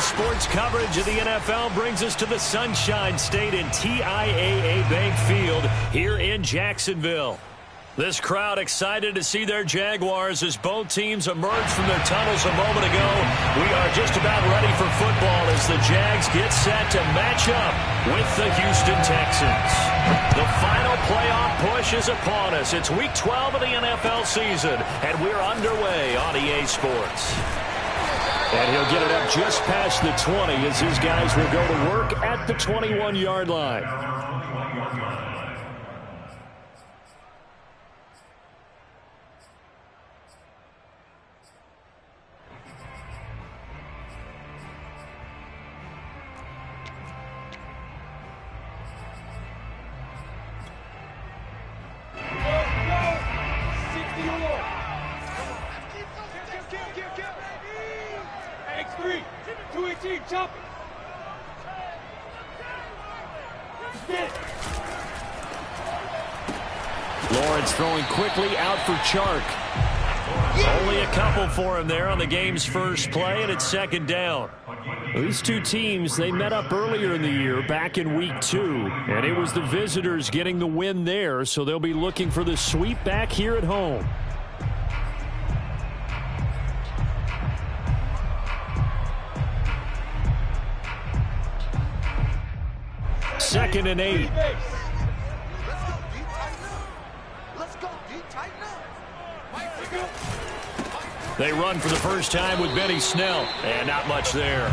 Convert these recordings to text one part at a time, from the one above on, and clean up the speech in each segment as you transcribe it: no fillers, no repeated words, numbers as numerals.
Sports coverage of the NFL brings us to the Sunshine State in TIAA Bank Field here in Jacksonville. This crowd excited to see their Jaguars as both teams emerge from their tunnels a moment ago. We are just about ready for football as the Jags get set to match up with the Houston Texans. The final playoff push is upon us. It's Week 12 of the NFL season, and we're underway on EA Sports. And he'll get it up just past the 20 as his guys will go to work at the 21-yard line. Lawrence throwing quickly out for Chark. Only a couple for him there on the game's first play, and it's second down. These two teams, they met up earlier in the year back in Week 2, and it was the visitors getting the win there, so they'll be looking for the sweep back here at home. Second and 8. They run for the first time with Benny Snell, and not much there.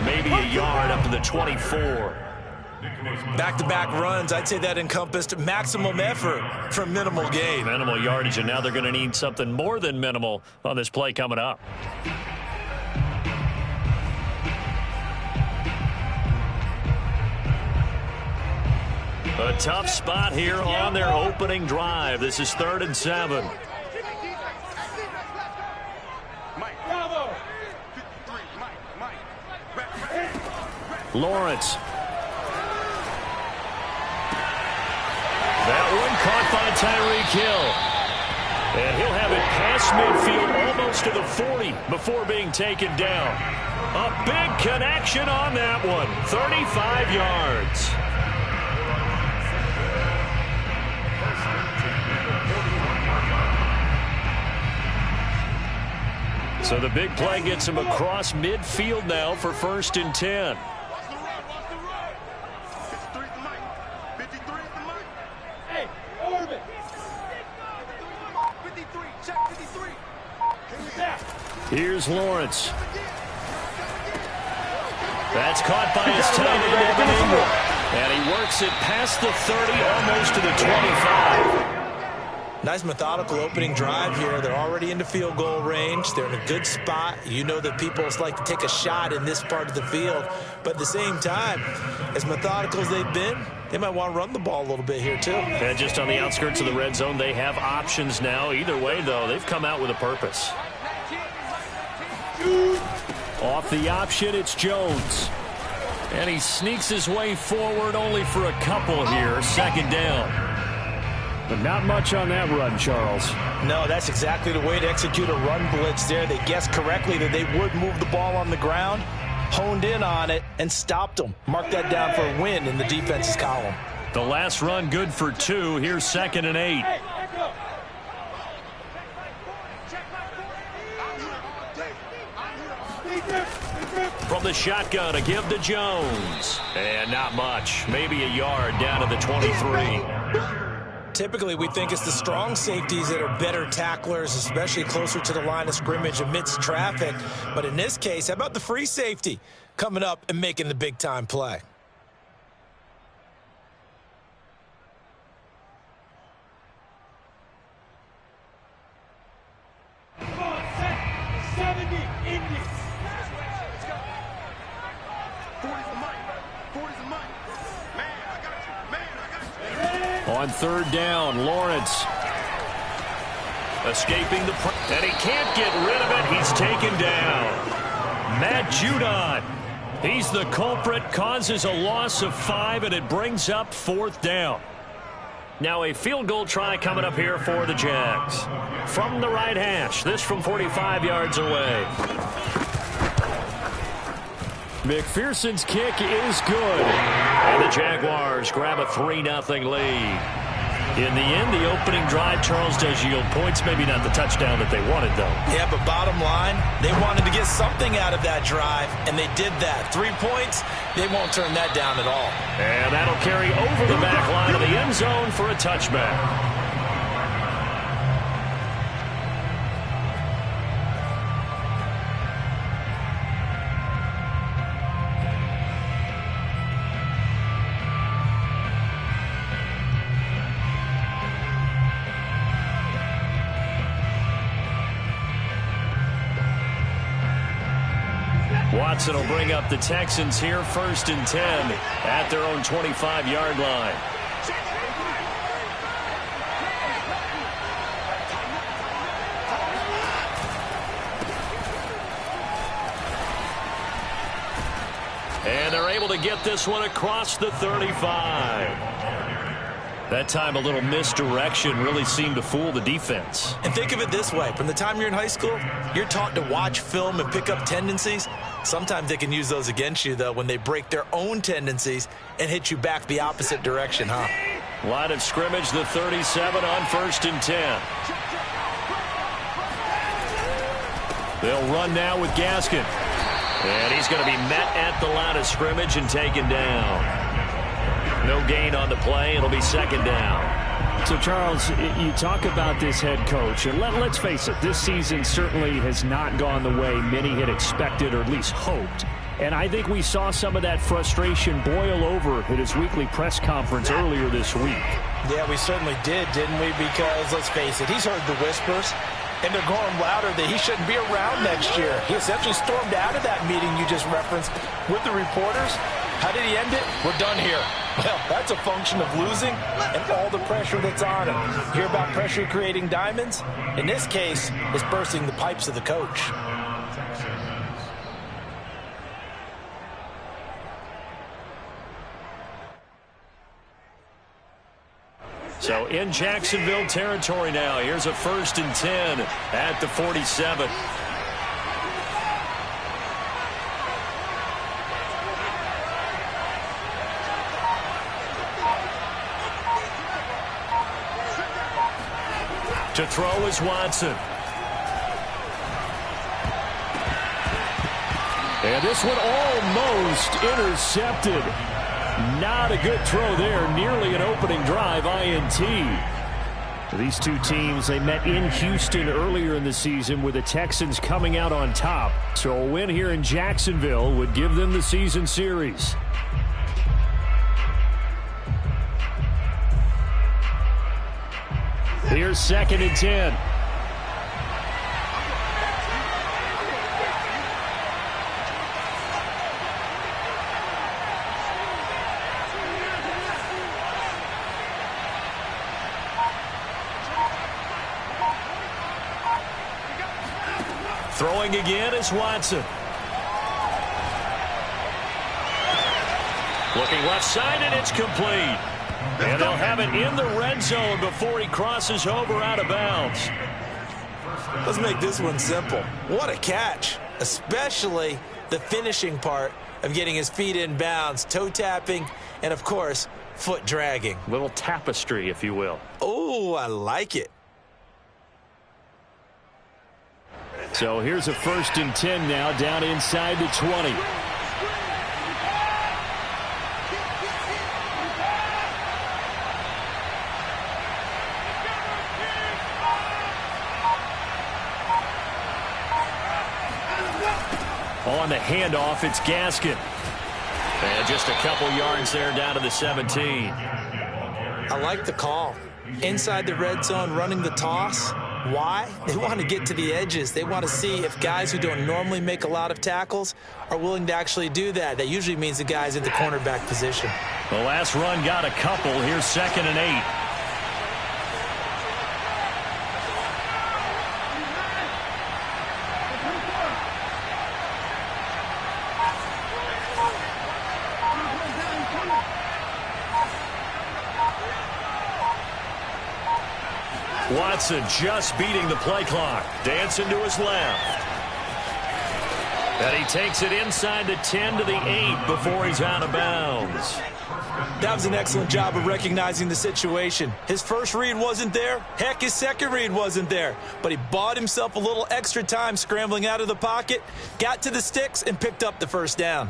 Maybe a yard up to the 24. Back-to-back runs, I'd say that encompassed maximum effort for minimal gain. Minimal yardage, and now they're going to need something more than minimal on this play coming up. A tough spot here on their opening drive. This is 3rd and 7. Lawrence. That one caught by Tyreek Hill. And he'll have it past midfield almost to the 40 before being taken down. A big connection on that one. 35 yards. So the big play gets him across midfield now for 1st and 10. Here's Lawrence. That's caught by his tight end, Evan Ingram. And he works it past the 30, almost to the 25. Nice methodical opening drive here. They're already into field goal range. They're in a good spot. You know that people like to take a shot in this part of the field. But at the same time, as methodical as they've been, they might want to run the ball a little bit here too. And just on the outskirts of the red zone, they have options now. Either way, though, they've come out with a purpose. Off the option, it's Jones. And he sneaks his way forward only for a couple here. 2nd down. But not much on that run, Charles. No, that's exactly the way to execute a run blitz there. They guessed correctly that they would move the ball on the ground, honed in on it, and stopped them. Mark that down for a win in the defense's column. The last run good for 2. Here's 2nd and 8. From the shotgun, a give to Jones. And not much. Maybe a yard down to the 23. Typically, we think it's the strong safeties that are better tacklers, especially closer to the line of scrimmage amidst traffic. But in this case, how about the free safety coming up and making the big-time play? On 3rd down, Lawrence escaping the and he can't get rid of it. He's taken down. Matt Judon, he's the culprit, causes a loss of 5, and it brings up 4th down. Now a field goal try coming up here for the Jags. From the right hash, this from 45 yards away. McPherson's kick is good. And the Jaguars grab a 3-0 lead. In the end, the opening drive, Charles, does yield points. Maybe not the touchdown that they wanted, though. Yeah, but bottom line, they wanted to get something out of that drive, and they did that. 3 points, they won't turn that down at all. And that'll carry over the back line of the end zone for a touchback. Watson will bring up the Texans here, 1st and 10 at their own 25-yard line. And they're able to get this one across the 35. That time a little misdirection really seemed to fool the defense. And think of it this way. From the time you're in high school, you're taught to watch film and pick up tendencies. Sometimes they can use those against you, though, when they break their own tendencies and hit you back the opposite direction, huh? Line of scrimmage, the 37 on 1st and 10. They'll run now with Gaskin. And he's going to be met at the line of scrimmage and taken down. No gain on the play. It'll be 2nd down. So, Charles, you talk about this head coach, and let's face it, this season certainly has not gone the way many had expected or at least hoped. And I think we saw some of that frustration boil over at his weekly press conference earlier this week. Yeah, we certainly did, didn't we? Because, let's face it, he's heard the whispers, and they're going louder that he shouldn't be around next year. He essentially stormed out of that meeting you just referenced with the reporters. How did he end it? We're done here. Well, that's a function of losing and all the pressure that's on him. Hear about pressure creating diamonds? In this case, it's bursting the pipes of the coach. So in Jacksonville territory now. Here's a 1st and 10 at the 47. To throw is Watson. And this one almost intercepted. Not a good throw there. Nearly an opening drive INT. These two teams, they met in Houston earlier in the season with the Texans coming out on top. So a win here in Jacksonville would give them the season series. Here's 2nd and 10. Throwing again is Watson. Looking left side, and it's complete. And they'll have it in the red zone before he crosses over out of bounds. Let's make this one simple. What a catch, especially the finishing part of getting his feet in bounds, toe tapping, and, of course, foot dragging. Little tapestry, if you will. Oh, I like it. So here's a 1st and 10 now, down inside the 20. On the handoff, it's Gaskin. And just a couple yards there down to the 17. I like the call. Inside the red zone, running the toss. Why? They want to get to the edges. They want to see if guys who don't normally make a lot of tackles are willing to actually do that. That usually means the guys in the cornerback position. The last run got a couple. Here's 2nd and 8. Watson just beating the play clock. Dancing to his left. And he takes it inside the 10 to the 8 before he's out of bounds. That was an excellent job of recognizing the situation. His first read wasn't there. Heck, his second read wasn't there. But he bought himself a little extra time scrambling out of the pocket, got to the sticks, and picked up the first down.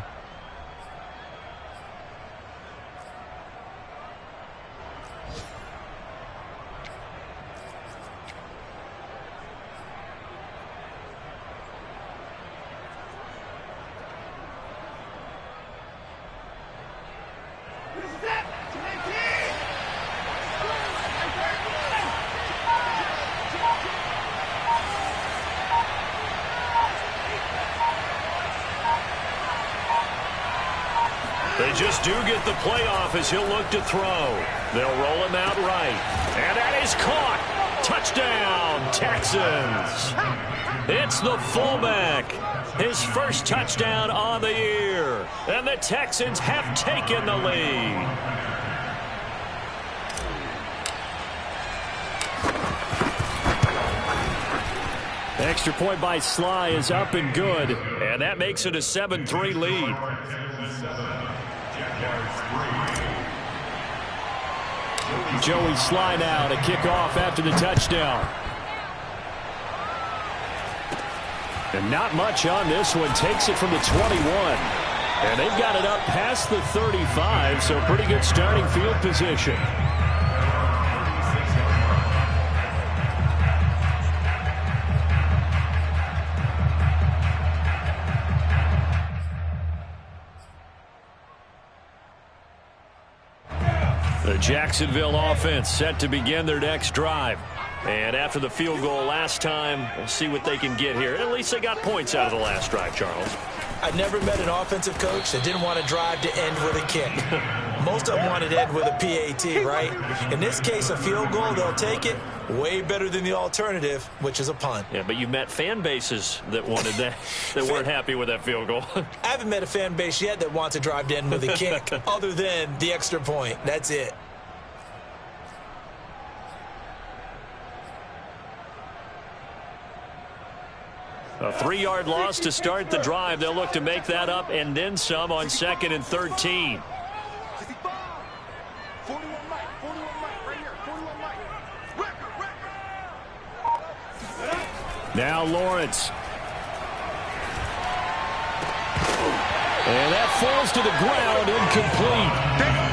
They just do get the playoff as he'll look to throw. They'll roll him out right. And that is caught. Touchdown, Texans. It's the fullback. His first touchdown on the year. And the Texans have taken the lead. Extra point by Sly is up and good. And that makes it a 7-3 lead. Joey Sly now to kick off after the touchdown. And not much on this one. Takes it from the 21. And they've got it up past the 35, so pretty good starting field position. The Jacksonville offense set to begin their next drive. And after the field goal last time, we'll see what they can get here. At least they got points out of the last drive, Charles. I've never met an offensive coach that didn't want to drive to end with a kick. Most of them wanted to end with a PAT, right? In this case, a field goal, they'll take it. Way better than the alternative, which is a punt. Yeah, but you met fan bases that wanted that, that weren't happy with that field goal. I haven't met a fan base yet that wants to drive to end with a kick, other than the extra point. That's it. A 3-yard loss to start the drive. They'll look to make that up and then some on 2nd and 13. Now Lawrence. And that falls to the ground, incomplete.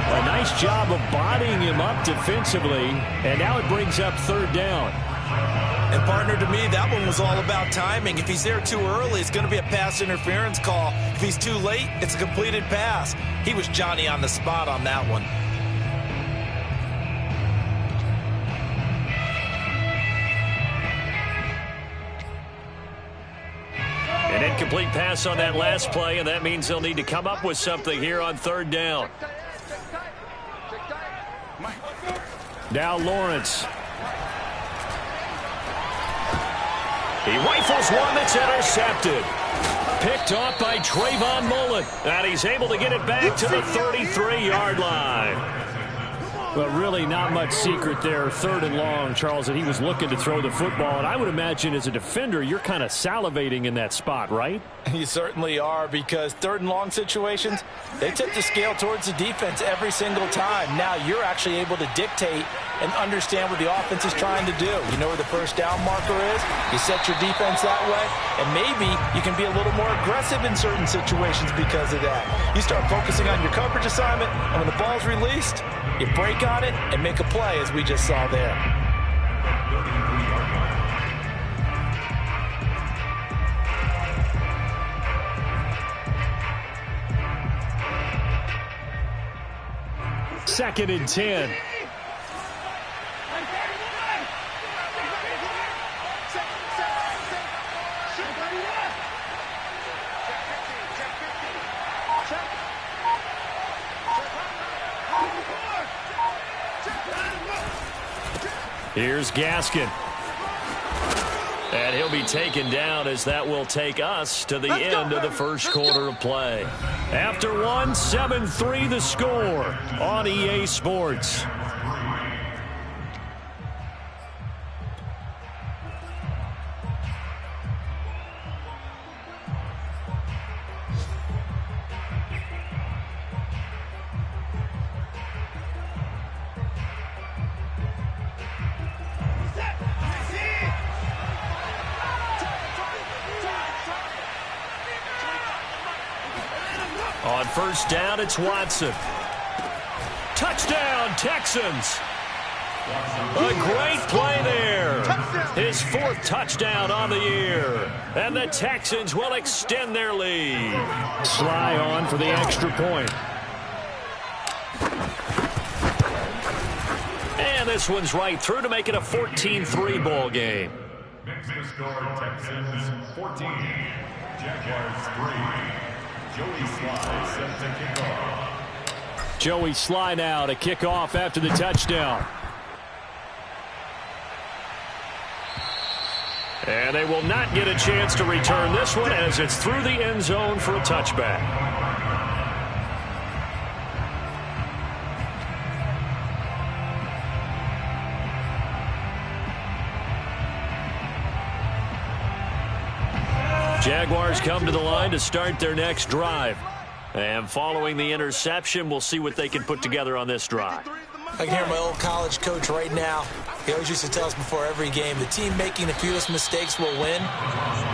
A nice job of bodying him up defensively, and now it brings up third down. And partner, to me, that one was all about timing. If he's there too early, it's going to be a pass interference call. If he's too late, it's a completed pass. He was Johnny on the spot on that one. An incomplete pass on that last play, and that means they'll need to come up with something here on third down. Now Lawrence. He rifles one that's intercepted. Picked off by Trayvon Mullen. And he's able to get it back to the 33-yard line. Well, really not much secret there. Third and long, Charles, that he was looking to throw the football. And I would imagine as a defender, you're kind of salivating in that spot, right? You certainly are, because third and long situations, they tip the scale towards the defense every single time. Now you're actually able to dictate and understand what the offense is trying to do. You know where the first down marker is. You set your defense that way, and maybe you can be a little more aggressive in certain situations because of that. You start focusing on your coverage assignment, and when the ball's released, you break on it and make a play, as we just saw there. Second and 10. Here's Gaskin. And he'll be taken down, as that will take us to the end of the first quarter of play. After one, 7-3 the score on EA Sports. On first down, it's Watson. Touchdown, Texans. A great play there. His fourth touchdown on the year. And the Texans will extend their lead. Sly on for the extra point. And this one's right through to make it a 14-3 ball game. Next to score, Texans 14, Jaguars 3. Joey Sly set to kick off. Joey Sly now to kick off after the touchdown. And they will not get a chance to return this one, as it's through the end zone for a touchback. Jaguars come to the line to start their next drive. And following the interception, we'll see what they can put together on this drive. I can hear my old college coach right now. He always used to tell us before every game, the team making the fewest mistakes will win.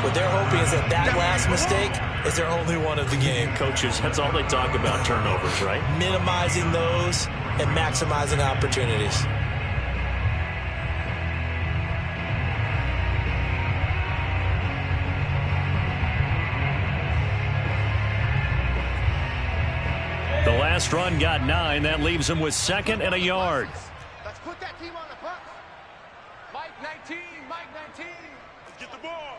What they're hoping is that last mistake is their only one of the game. Coaches, that's all they talk about, turnovers, right? Minimizing those and maximizing opportunities. The last run got 9. That leaves them with second and a yard. Let's put that team on the bus. Mike 19, Mike 19. Get the ball.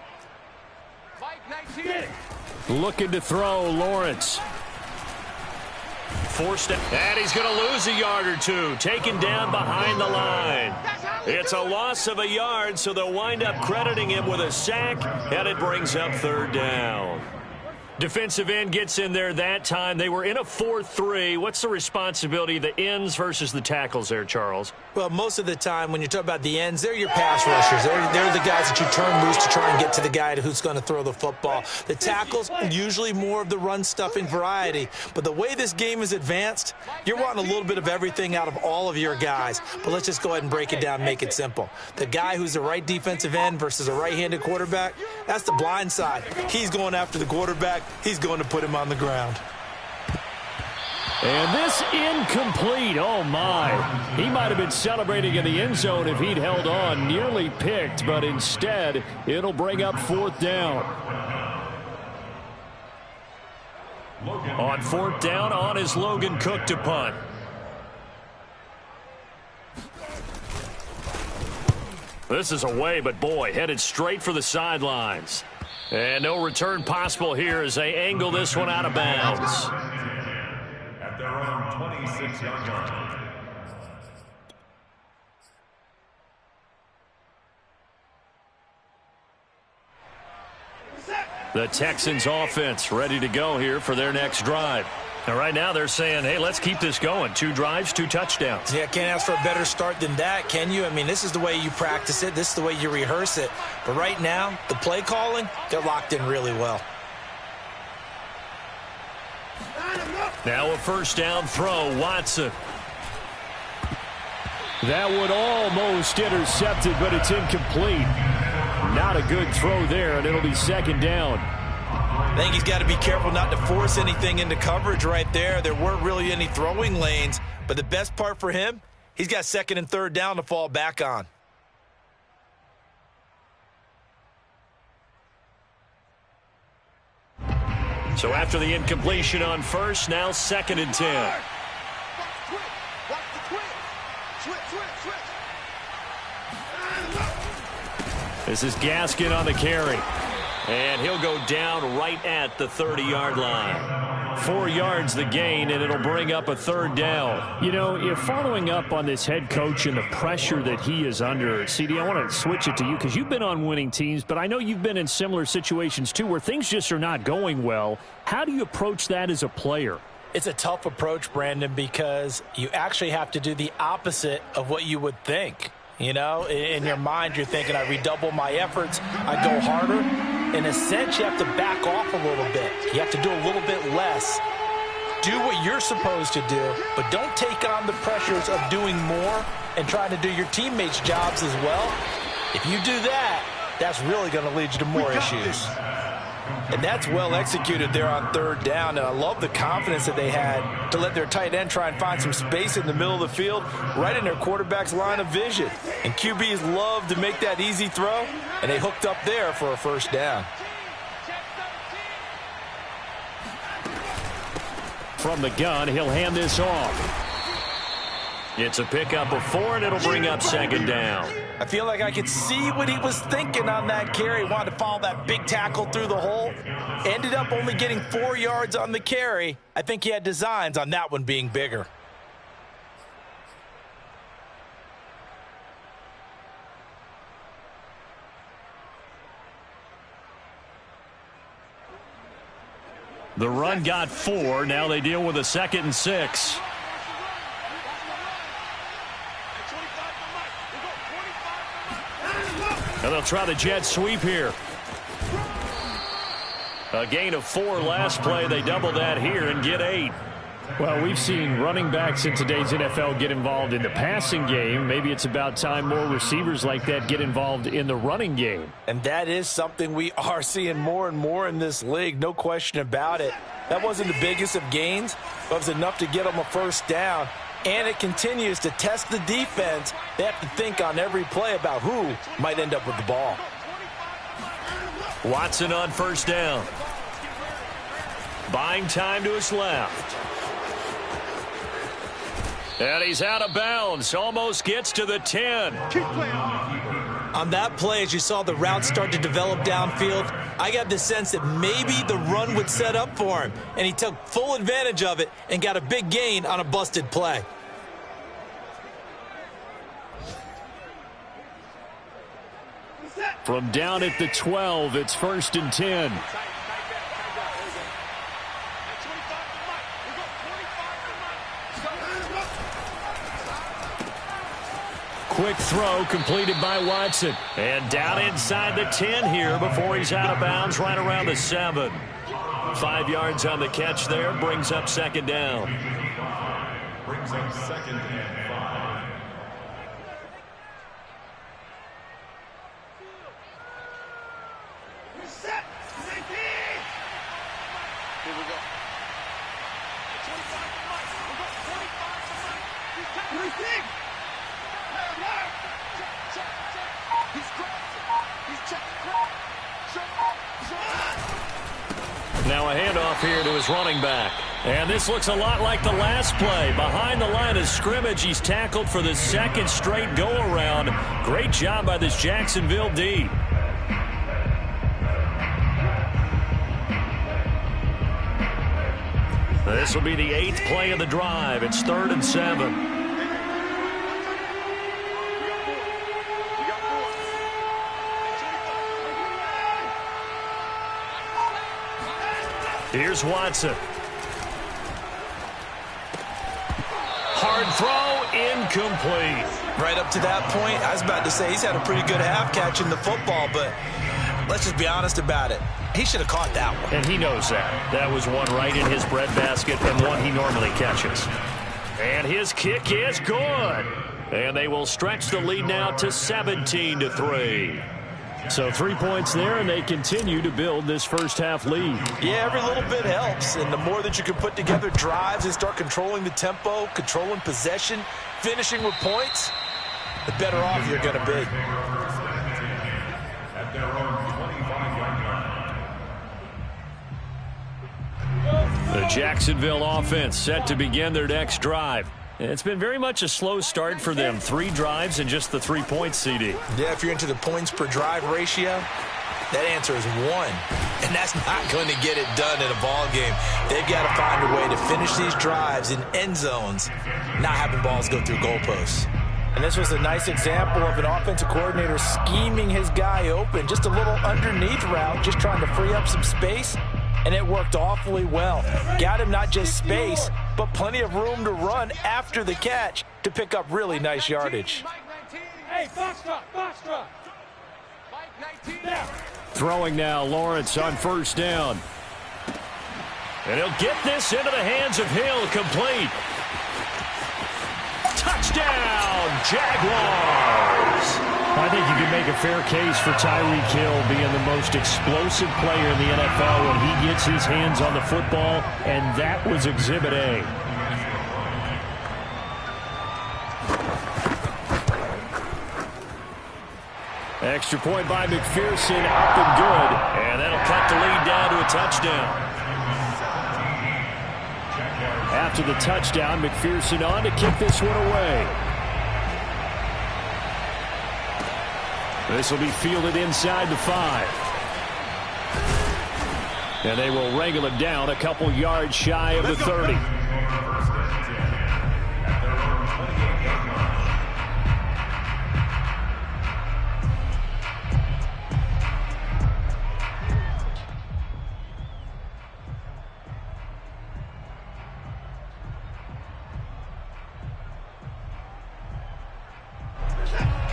Mike 19. Looking to throw, Lawrence. Forced it, and he's going to lose a yard or two. Taken down behind the line. It's a loss of a yard, so they'll wind up crediting him with a sack, and it brings up third down. Defensive end gets in there that time. They were in a 4-3. What's the responsibility of the ends versus the tackles there, Charles? Well, most of the time when you talk about the ends, they're your pass rushers. They're the guys that you turn loose to try and get to the guy who's going to throw the football. The tackles, usually more of the run-stuffing variety. But the way this game is advanced, you're wanting a little bit of everything out of all of your guys. But let's just go ahead and break it down and make it simple. The guy who's the right defensive end versus a right-handed quarterback, that's the blind side. He's going after the quarterback. he's going to put him on the ground. And this incomplete. Oh, my. He might have been celebrating in the end zone if he'd held on. Nearly picked, but instead, it'll bring up 4th down. On 4th down, on is Logan Cook to punt. This is away, but boy, headed straight for the sidelines. And no return possible here as they angle this one out of bounds. At their own 26-yard line. The Texans offense ready to go here for their next drive. Now, right now they're saying, hey, let's keep this going. 2 drives, 2 touchdowns. Yeah, can't ask for a better start than that, can you? I mean, this is the way you practice it. This is the way you rehearse it. But right now, the play calling, they're locked in really well. Now a 1st down throw, Watson. That would almost intercept it, but it's incomplete. Not a good throw there, and it'll be 2nd down. I think he's got to be careful not to force anything into coverage right there. There weren't really any throwing lanes, but the best part for him, he's got 2nd and 3rd down to fall back on. So after the incompletion on 1st, now 2nd and 10. This is Gaskin on the carry. And he'll go down right at the 30-yard line. 4 yards the gain, and it'll bring up a 3rd down. You know, if following up on this head coach and the pressure that he is under, CD, I want to switch it to you because you've been on winning teams, but I know you've been in similar situations too where things just are not going well. How do you approach that as a player? It's a tough approach, Brandon, because you actually have to do the opposite of what you would think. You know, in your mind, you're thinking, I redouble my efforts, I go harder. In a sense, you have to back off a little bit. You have to do a little bit less. Do what you're supposed to do, but don't take on the pressures of doing more and trying to do your teammates' jobs as well. If you do that, that's really going to lead you to more issues. And that's well executed there on 3rd down. And I love the confidence that they had to let their tight end try and find some space in the middle of the field, right in their quarterback's line of vision. And QBs love to make that easy throw, and they hooked up there for a 1st down. From the gun, he'll hand this off. It's a pickup of 4, and it'll bring up 2nd down. I feel like I could see what he was thinking on that carry. Wanted to follow that big tackle through the hole. Ended up only getting 4 yards on the carry. I think he had designs on that one being bigger. The run got 4. Now they deal with a 2nd and 6. And they'll try the jet sweep here. A gain of 4 last play. They double that here and get 8. Well, we've seen running backs in today's NFL get involved in the passing game. Maybe it's about time more receivers like that get involved in the running game. And that is something we are seeing more and more in this league, no question about it. That wasn't the biggest of gains, but it was enough to get them a 1st down. And it continues to test the defense. They have to think on every play about who might end up with the ball. Watson on 1st down. Buying time to his left. And he's out of bounds. Almost gets to the 10. On that play, as you saw the route start to develop downfield, I got the sense that maybe the run would set up for him. And he took full advantage of it and got a big gain on a busted play. From down at the 12, it's 1st and 10. Quick throw completed by Watson. And down inside the 10 here before he's out of bounds right around the 7. 5 yards on the catch there. Brings up 2nd down. Brings up 2nd and 5. Now a handoff here to his running back. And this looks a lot like the last play. Behind the line of scrimmage, he's tackled for the second straight go-around. Great job by this Jacksonville D. This will be the 8th play of the drive. It's 3rd and 7. Here's Watson. Hard throw, incomplete. Right up to that point, I was about to say he's had a pretty good half catching the football, but let's just be honest about it. He should have caught that one. And he knows that. That was one right in his breadbasket and one he normally catches. And his kick is good. And they will stretch the lead now to 17-3. So 3 points there, and they continue to build this first half lead. Yeah, every little bit helps. And the more that you can put together drives and start controlling the tempo, controlling possession, finishing with points, the better off you're going to be. At their own 25-yard line. The Jacksonville offense set to begin their next drive. It's been very much a slow start for them. 3 drives and just the 3 points, CD. Yeah, if you're into the points per drive ratio, that answer is 1. And that's not going to get it done in a ball game. They've got to find a way to finish these drives in end zones, not having balls go through goalposts. And this was a nice example of an offensive coordinator scheming his guy open. Just a little underneath route, just trying to free up some space. And it worked awfully well. Got him not just space, but plenty of room to run after the catch to pick up really nice yardage. Hey, box drop. Throwing now, Lawrence on first down. And he'll get this into the hands of Hill, complete. Touchdown, Jaguars! I think you can make a fair case for Tyreek Hill being the most explosive player in the NFL when he gets his hands on the football, and that was Exhibit A. Extra point by McPherson, up and good, and that'll cut the lead down to a touchdown. After the touchdown, McPherson on to kick this one away. This will be fielded inside the 5. And they will wrangle it down a couple yards shy of the 30.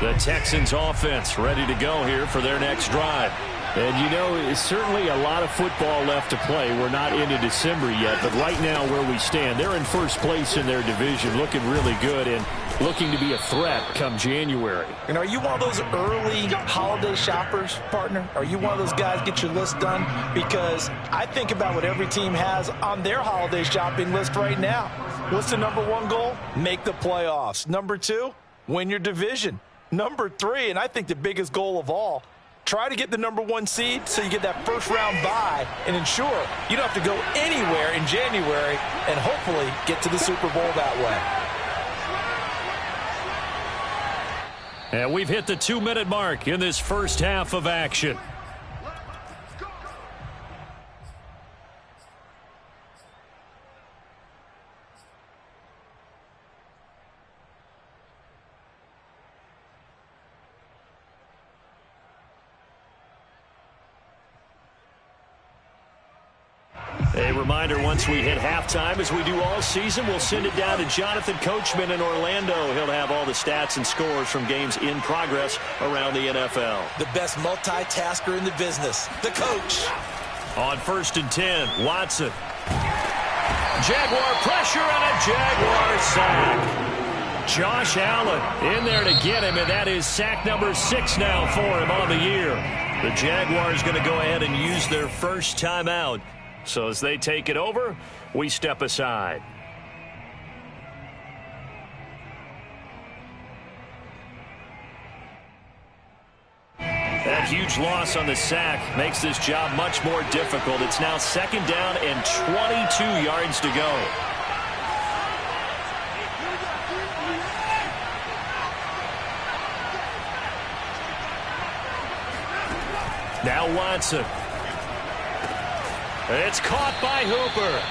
The Texans offense ready to go here for their next drive. And you know, it's certainly a lot of football left to play. We're not into December yet, but right now where we stand, they're in first place in their division, looking really good and looking to be a threat come January. And are you one of those early holiday shoppers, partner? Are you one of those guys get your list done? Because I think about what every team has on their holiday shopping list right now. What's the #1 goal? Make the playoffs. #2, win your division. #3, and I think the biggest goal of all, try to get the #1 seed so you get that first-round bye and ensure you don't have to go anywhere in January and hopefully get to the Super Bowl that way. And we've hit the 2-minute mark in this first half of action. A reminder, once we hit halftime, as we do all season, we'll send it down to Jonathan Coachman in Orlando. He'll have all the stats and scores from games in progress around the NFL. The best multitasker in the business, the coach. On 1st and 10, Watson. Jaguar pressure and a Jaguar sack. Josh Allen in there to get him, and that is sack number 6 now for him on the year. The Jaguars going to go ahead and use their first timeout So as they take it over, we step aside. That huge loss on the sack makes this job much more difficult. It's now 2nd down and 22 yards to go. Now Watson. It's caught by Hooper.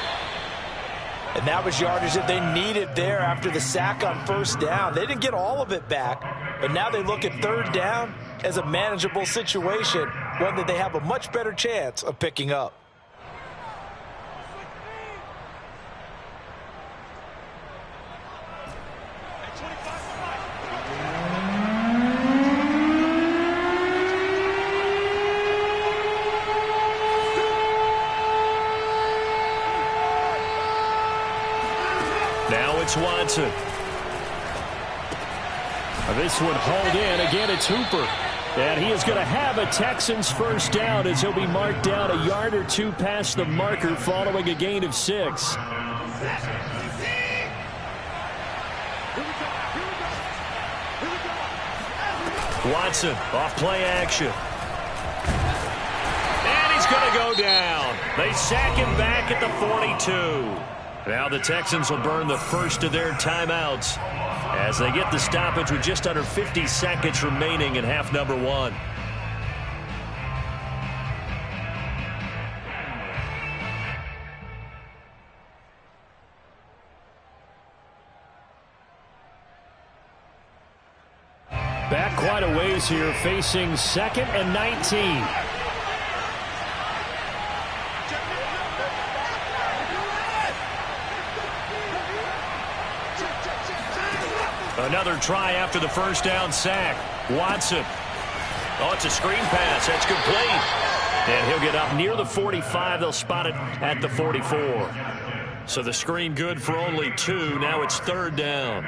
And that was yardage that they needed there after the sack on 1st down. They didn't get all of it back, but now they look at 3rd down as a manageable situation, one that they have a much better chance of picking up. Now it's Watson. This one hauled in. Again, it's Hooper. And he is going to have a Texans 1st down as he'll be marked down a yard or 2 past the marker following a gain of 6. Watson off play action. And he's going to go down. They sack him back at the 42. Now the Texans will burn the first of their timeouts as they get the stoppage with just under 50 seconds remaining in half number 1. Back quite a ways here, facing 2nd and 19. Another try after the 1st down sack. Watson. Oh, it's a screen pass. That's complete. And he'll get up near the 45. They'll spot it at the 44. So the screen good for only 2. Now it's 3rd down.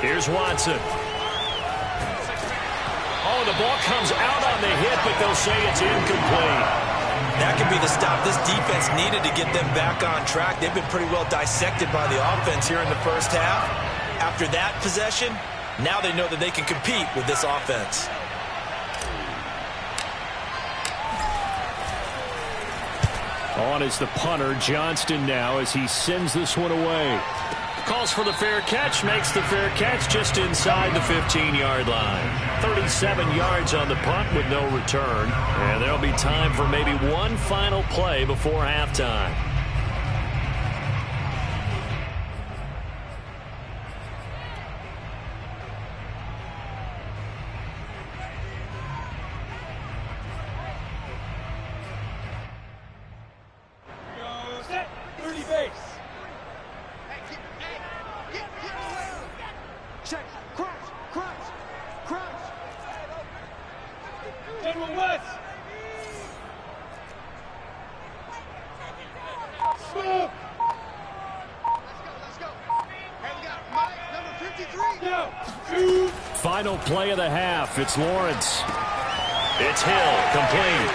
Here's Watson. Oh, the ball comes out on the hit, but they'll say it's incomplete. That could be the stop this defense needed to get them back on track. They've been pretty well dissected by the offense here in the 1st half. After that possession, now they know that they can compete with this offense. On is the punter, Johnston, now as he sends this one away. Calls for the fair catch, makes the fair catch just inside the 15-yard line. 37 yards on the punt with no return. And there'll be time for maybe one final play before halftime. Final play of the half. It's Lawrence. It's Hill, complete.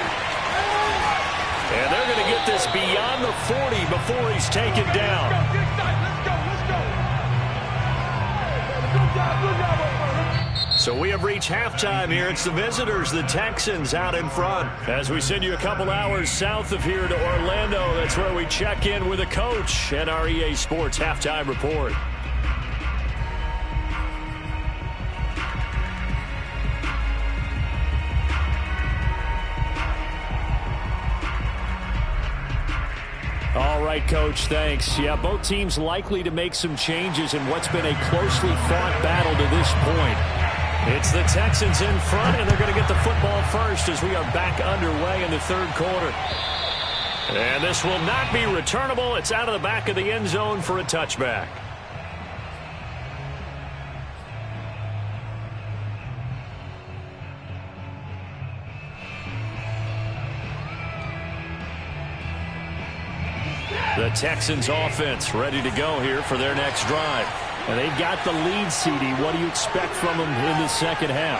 And they're going to get this beyond the 40 before he's taken down. So we have reached halftime here. It's the visitors, the Texans, out in front. As we send you a couple hours south of here to Orlando, that's where we check in with a coach and our EA Sports Halftime Report. All right, Coach, thanks. Yeah, both teams likely to make some changes in what's been a closely fought battle to this point. It's the Texans in front, and they're going to get the football first as we are back underway in the 3rd quarter. And this will not be returnable. It's out of the back of the end zone for a touchback. The Texans offense ready to go here for their next drive. And they've got the lead, CD. What do you expect from them in the second half?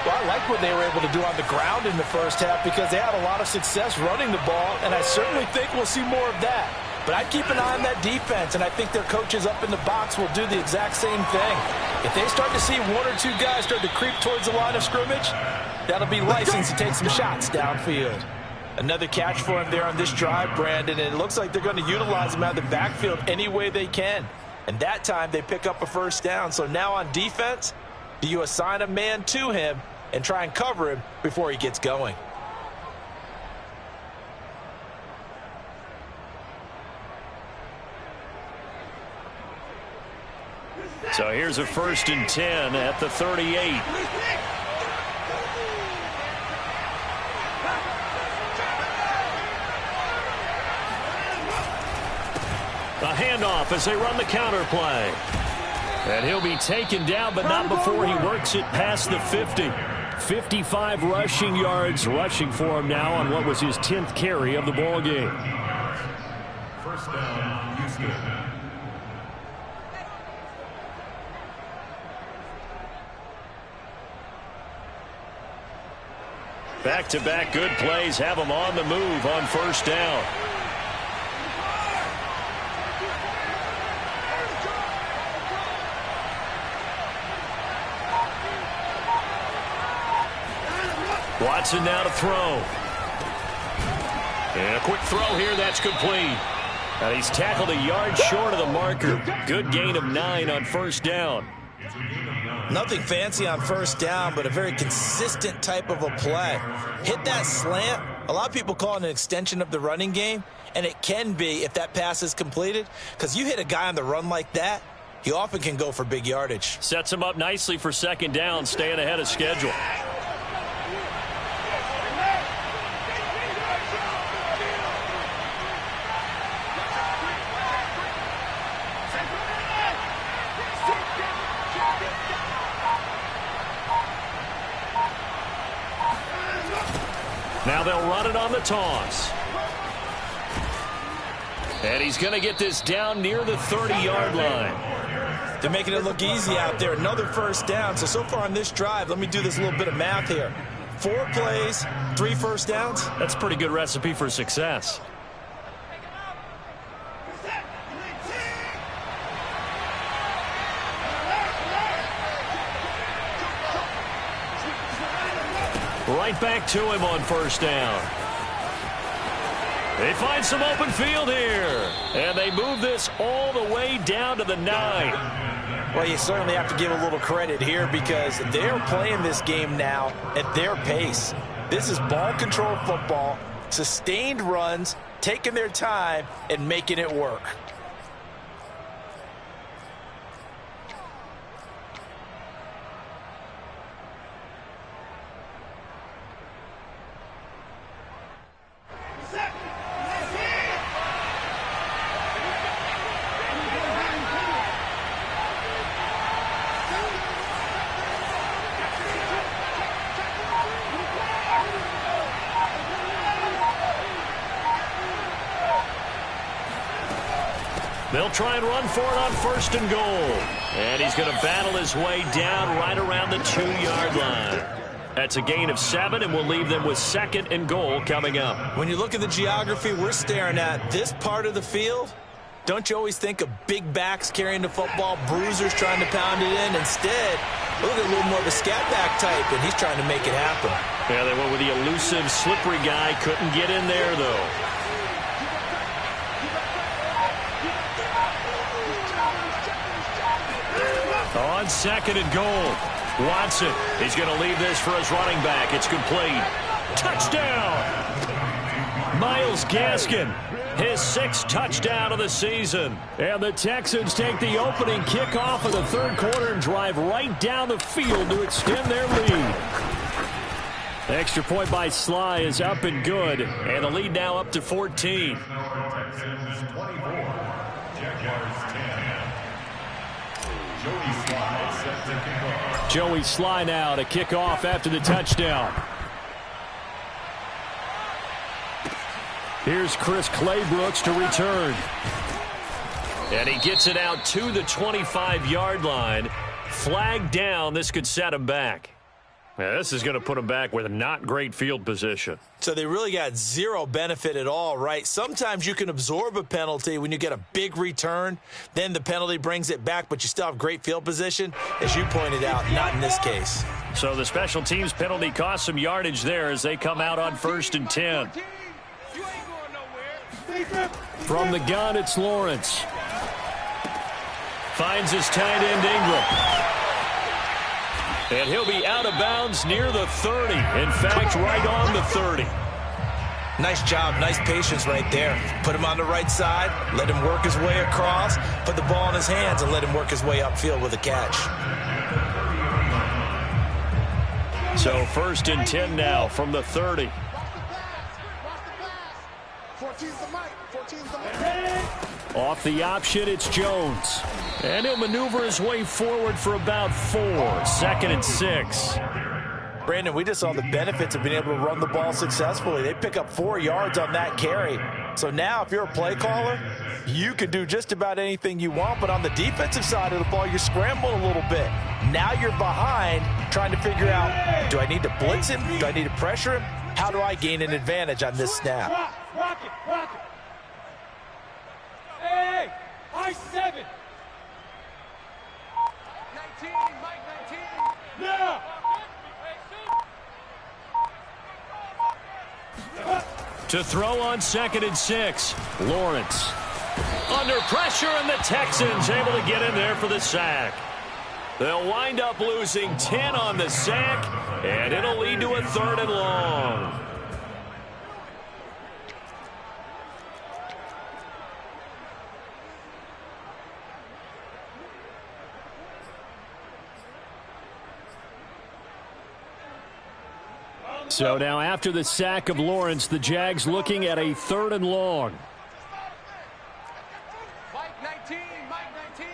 Well, I like what they were able to do on the ground in the first half because they had a lot of success running the ball, and I certainly think we'll see more of that. But I'd keep an eye on that defense, and I think their coaches up in the box will do the exact same thing. If they start to see one or two guys start to creep towards the line of scrimmage, that'll be license to take some shots downfield. Another catch for him there on this drive, Brandon, and it looks like they're going to utilize him out of the backfield any way they can. And that time they pick up a first down. So now on defense, do you assign a man to him and try and cover him before he gets going? So here's a 1st and 10 at the 38. A handoff as they run the counter play. And he'll be taken down, but not before he works it past the 50. 55 rushing yards rushing for him now on what was his 10th carry of the ball game. First down, Houston. Back-to-back good plays have him on the move on first down. Watson now to throw. And a quick throw here, that's complete. And he's tackled a yard short of the marker. Good gain of 9 on first down. Nothing fancy on first down, but a very consistent type of a play. Hit that slant. A lot of people call it an extension of the running game, and it can be if that pass is completed, because you hit a guy on the run like that, he often can go for big yardage. Sets him up nicely for second down, staying ahead of schedule. Now they'll run it on the toss. And he's going to get this down near the 30-yard line. They're making it look easy out there. Another first down. So far on this drive, let me do this little bit of math here. 4 plays, 3 first downs. That's a pretty good recipe for success. Right back to him on first down. They find some open field here. And they move this all the way down to the 9. Well, you certainly have to give a little credit here because they're playing this game now at their pace. This is ball control football, sustained runs, taking their time and making it work. They'll try and run for it on 1st and goal. And he's going to battle his way down right around the 2-yard line. That's a gain of 7, and we'll leave them with 2nd and goal coming up. When you look at the geography we're staring at, this part of the field, don't you always think of big backs carrying the football, bruisers trying to pound it in? Instead, look at a little more of a scat back type, and he's trying to make it happen. Yeah, they went with the elusive, slippery guy. Couldn't get in there, though. On 2nd and goal, Watson. He's going to leave this for his running back. It's complete. Touchdown! Myles Gaskin, his 6th touchdown of the season. And the Texans take the opening kickoff of the 3rd quarter and drive right down the field to extend their lead. The extra point by Sly is up and good, and the lead now up to 14. Texans 24, Jaguars 10. Joey Sly now to kick off after the touchdown. Here's Chris Claybrooks to return. And he gets it out to the 25-yard line. Flag down. This could set him back. Yeah, this is going to put him back with not great field position. So they really got zero benefit at all, right? Sometimes you can absorb a penalty when you get a big return. Then the penalty brings it back, but you still have great field position. As you pointed out, not in this case. So the special teams penalty cost some yardage there as they come out on 1st and 10. From the gun, it's Lawrence. Finds his tight end Ingram. And he'll be out of bounds near the 30. In fact, right on the 30. Nice job, nice patience right there. Put him on the right side, let him work his way across, put the ball in his hands, and let him work his way upfield with a catch. So 1st and 10 now from the 30. Off the option, it's Jones. And he'll maneuver his way forward for about 4. 2nd and 6. Brandon, we just saw the benefits of being able to run the ball successfully. They pick up 4 yards on that carry. So now if you're a play caller, you can do just about anything you want. But on the defensive side of the ball, you scramble a little bit. Now you're behind trying to figure out, do I need to blitz him? Do I need to pressure him? How do I gain an advantage on this snap? Rock it. Hey, I-7. 19, Mike 19. Yeah. To throw on 2nd and 6. Lawrence. Under pressure, and the Texans able to get in there for the sack. They'll wind up losing 10 on the sack, and it'll lead to a 3rd and long. So now after the sack of Lawrence, the Jags looking at a 3rd and long. Mike 19, Mike 19.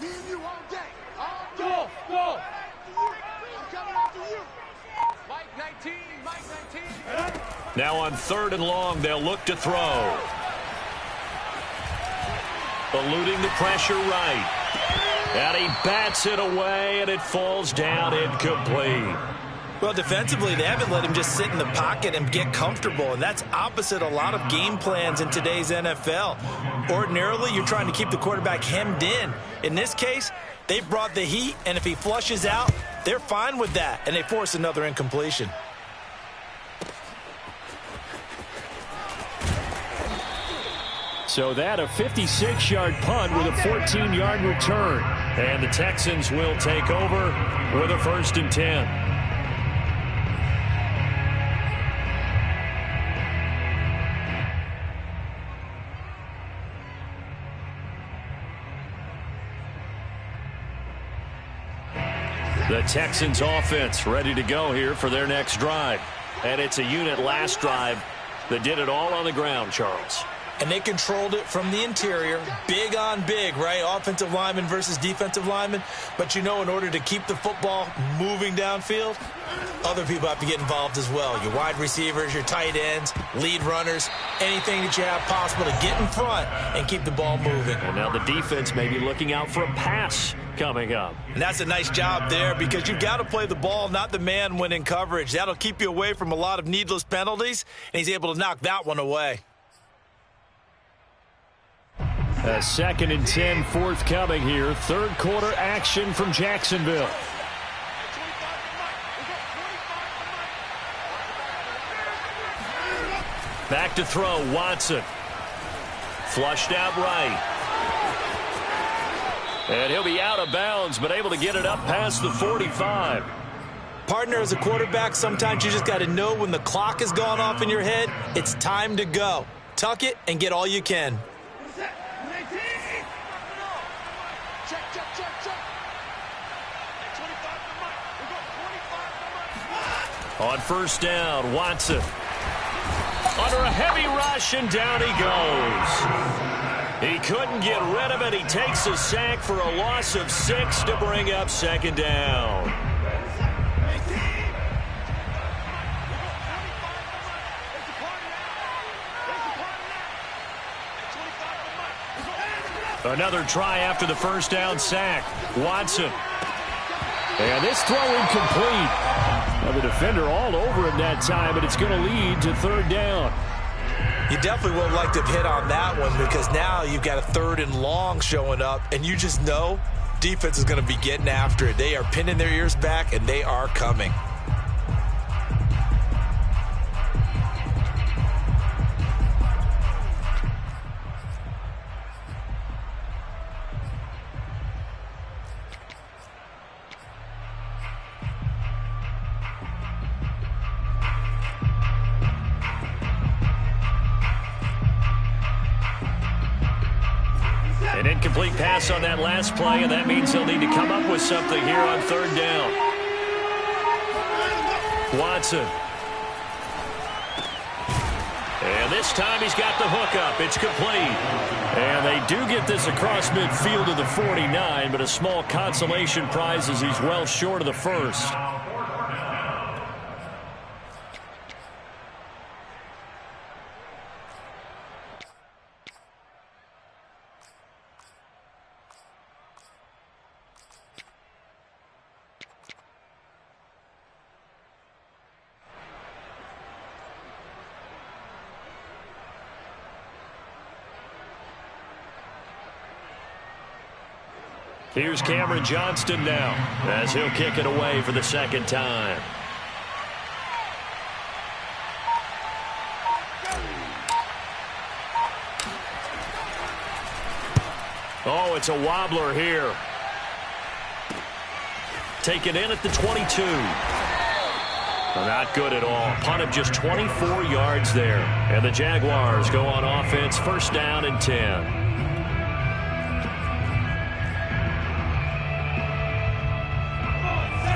Me and you all day. Go. I'm coming after you. Mike 19, Mike 19. Now on 3rd and long, they'll look to throw. Eluding the pressure right. And he bats it away, and it falls down incomplete. Well, defensively, they haven't let him just sit in the pocket and get comfortable, and that's opposite a lot of game plans in today's NFL. Ordinarily, you're trying to keep the quarterback hemmed in. In this case, they brought the heat, and if he flushes out, they're fine with that, and they force another incompletion. So that a 56-yard punt with a 14-yard return. And the Texans will take over with a 1st and 10. The Texans offense ready to go here for their next drive. And it's a unit last drive that did it all on the ground, Charles. And they controlled it from the interior, big on big, right? Offensive lineman versus defensive lineman. But you know, in order to keep the football moving downfield, other people have to get involved as well. Your wide receivers, your tight ends, lead runners, anything that you have possible to get in front and keep the ball moving. And now the defense may be looking out for a pass coming up. And that's a nice job there because you've got to play the ball, not the man when in coverage. That'll keep you away from a lot of needless penalties, and he's able to knock that one away. A 2nd and 10 forthcoming here. 3rd quarter action from Jacksonville. Back to throw, Watson. Flushed out right. And he'll be out of bounds, but able to get it up past the 45. Partner, as a quarterback, sometimes you just got to know when the clock has gone off in your head, it's time to go. Tuck it and get all you can. On 1st down, Watson. Under a heavy rush, and down he goes. He couldn't get rid of it. He takes a sack for a loss of 6 to bring up 2nd down. Another try after the first down sack. Watson. And this throw incomplete. Well, the defender all over him that time, and it's going to lead to third down. You definitely would like to have hit on that one because now you've got a 3rd and long showing up, and you just know defense is going to be getting after it. They are pinning their ears back, and they are coming. An incomplete pass on that last play, and that means they'll need to come up with something here on third down. Watson. And this time he's got the hook up. It's complete. And they do get this across midfield to the 49, but a small consolation prize as he's well short of the first. Here's Cameron Johnston now as he'll kick it away for the second time. Oh, it's a wobbler here. Taken in at the 22. Not good at all. Punt of just 24 yards there. And the Jaguars go on offense, first down and 10.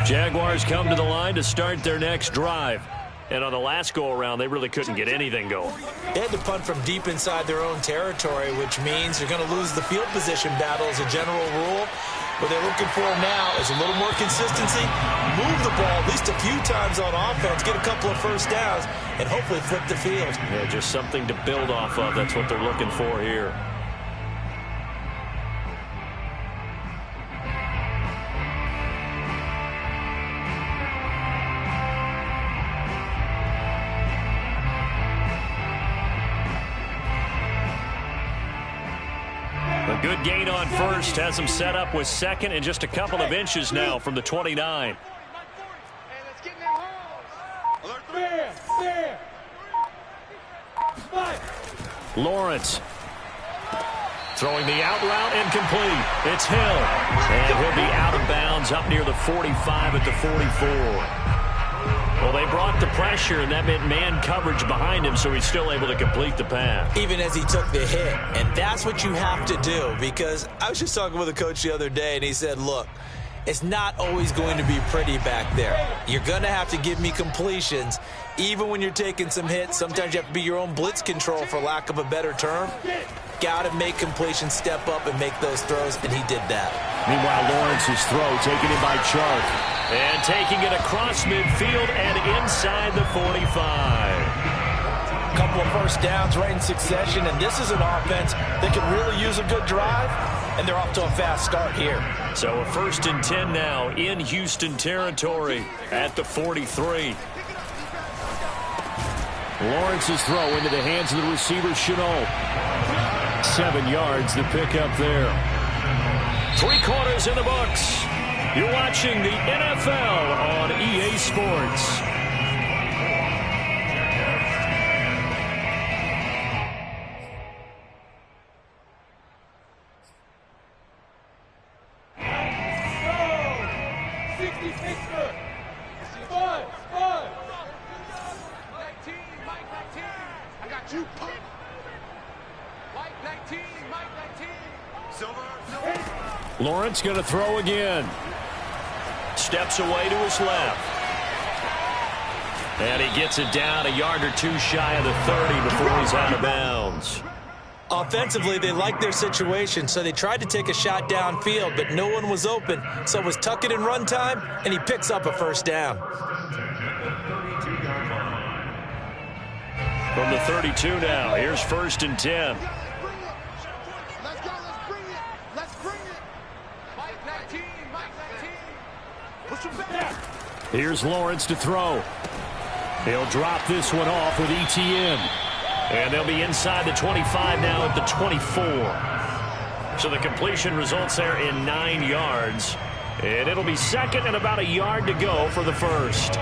Jaguars come to the line to start their next drive. And on the last go-around, they really couldn't get anything going. They had to punt from deep inside their own territory, which means you're going to lose the field position battle as a general rule. What they're looking for now is a little more consistency, move the ball at least a few times on offense, get a couple of first downs, and hopefully flip the field. Yeah, just something to build off of. That's what they're looking for here. A good gain on first, has him set up with second and just a couple of inches now from the 29. Lawrence throwing the out route incomplete. It's Hill, and he'll be out of bounds up near the 45 at the 44. Well, they brought the pressure, and that meant man coverage behind him, so he's still able to complete the pass. Even as he took the hit, and that's what you have to do, because I was just talking with a coach the other day, and he said, look, it's not always going to be pretty back there. You're going to have to give me completions, even when you're taking some hits. Sometimes you have to be your own blitz control, for lack of a better term. Got to make completions, step up, and make those throws, and he did that. Meanwhile, Lawrence's throw taken in by Chark. And taking it across midfield and inside the 45. A couple of first downs right in succession, and this is an offense that can really use a good drive, and they're off to a fast start here. So a first and 10 now in Houston territory at the 43. Lawrence's throw into the hands of the receiver, Chenault. 7 yards the pickup there. 3 quarters in the books. You're watching the NFL on EA Sports. Lawrence going to throw again. Steps away to his left. And he gets it down a yard or two shy of the 30 before he's out of bounds. Offensively, they liked their situation, so they tried to take a shot downfield, but no one was open. So it was tuck it in run time, and he picks up a first down. From the 32 now, here's first and 10. Let's go, let's bring it. Here's Lawrence to throw. He'll drop this one off with ETN. And they'll be inside the 25 now at the 24. So the completion results there in 9 yards. And it'll be second and about a yard to go for the first.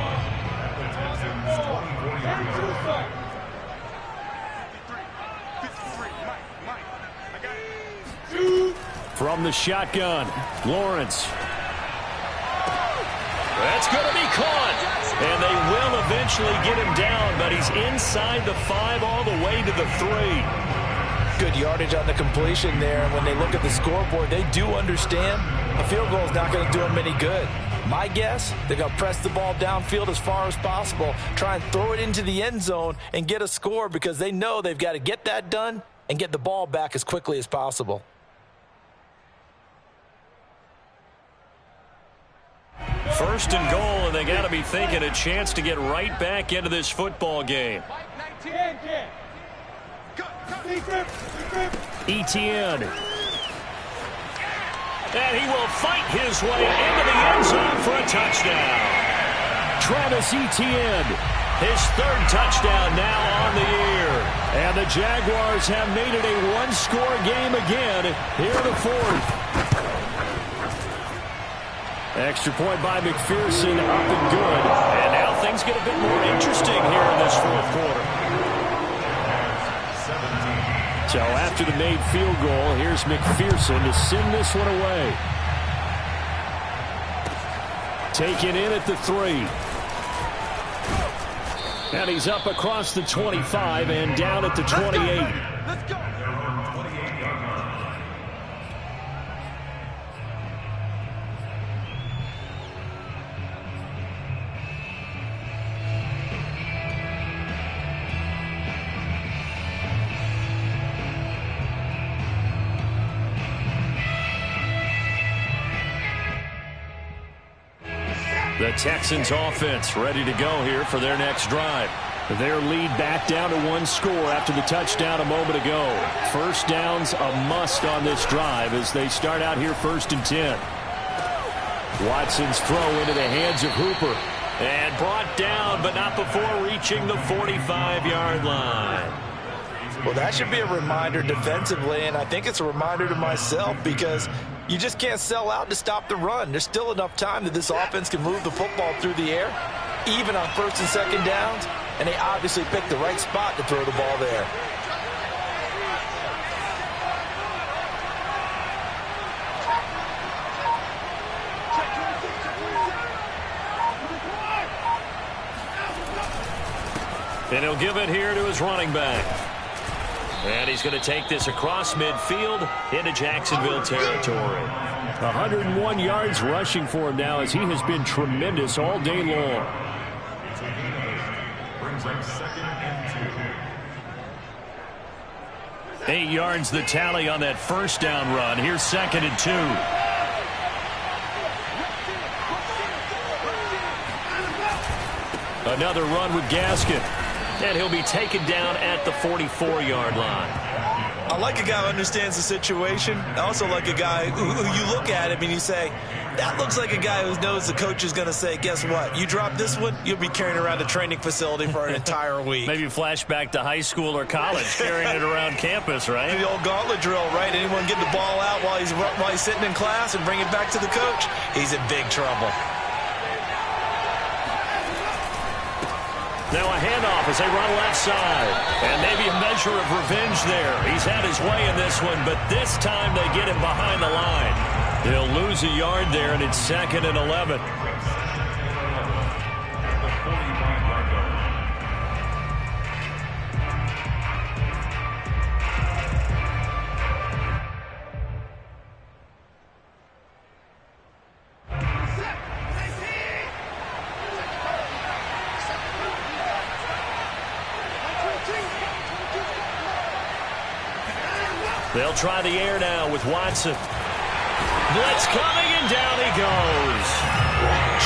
From the shotgun, Lawrence. That's going to be caught. And they will eventually get him down, but he's inside the 5 all the way to the 3. Good yardage on the completion there. And when they look at the scoreboard, they do understand a field goal is not going to do them any good. My guess, they're going to press the ball downfield as far as possible, try and throw it into the end zone and get a score because they know they've got to get that done and get the ball back as quickly as possible. First and goal, and they got to be thinking a chance to get right back into this football game. ETN. And he will fight his way into the end zone for a touchdown. Travis Etienne, his 3rd touchdown now on the year. And the Jaguars have made it a one-score game again here in the 4th. Extra point by McPherson, up and good. And now things get a bit more interesting here in this 4th quarter. So after the made field goal, here's McPherson to send this one away. Taken in at the 3. And he's up across the 25 and down at the 28. Let's go. The Texans offense ready to go here for their next drive. Their lead back down to 1 score after the touchdown a moment ago. First down's a must on this drive as they start out here 1st and 10. Watson's throw into the hands of Hooper. And brought down, but not before reaching the 45-yard line. Well, that should be a reminder defensively, and I think it's a reminder to myself because you just can't sell out to stop the run. There's still enough time that this offense can move the football through the air, even on 1st and 2nd downs, and they obviously picked the right spot to throw the ball there. And he'll give it here to his running back. And he's going to take this across midfield into Jacksonville territory. 101 yards rushing for him now as he has been tremendous all day long. Brings up 2nd and 2. 8 yards the tally on that 1st down run. Here's 2nd and 2. Another run with Gaskin. And he'll be taken down at the 44-yard line. I like a guy who understands the situation. I also like a guy who you look at him and you say, that looks like a guy who knows the coach is going to say, guess what? You drop this one, you'll be carrying around a training facility for an entire week. Maybe flashback to high school or college, carrying it around campus, right? The old gauntlet drill, right? Anyone get the ball out while he's sitting in class and bring it back to the coach? He's in big trouble. Now a handoff as they run left side. And maybe a measure of revenge there. He's had his way in this one, but this time they get him behind the line. He'll lose a yard there, and it's 2nd and 11. They'll try the air now with Watson. Blitz coming, and down he goes.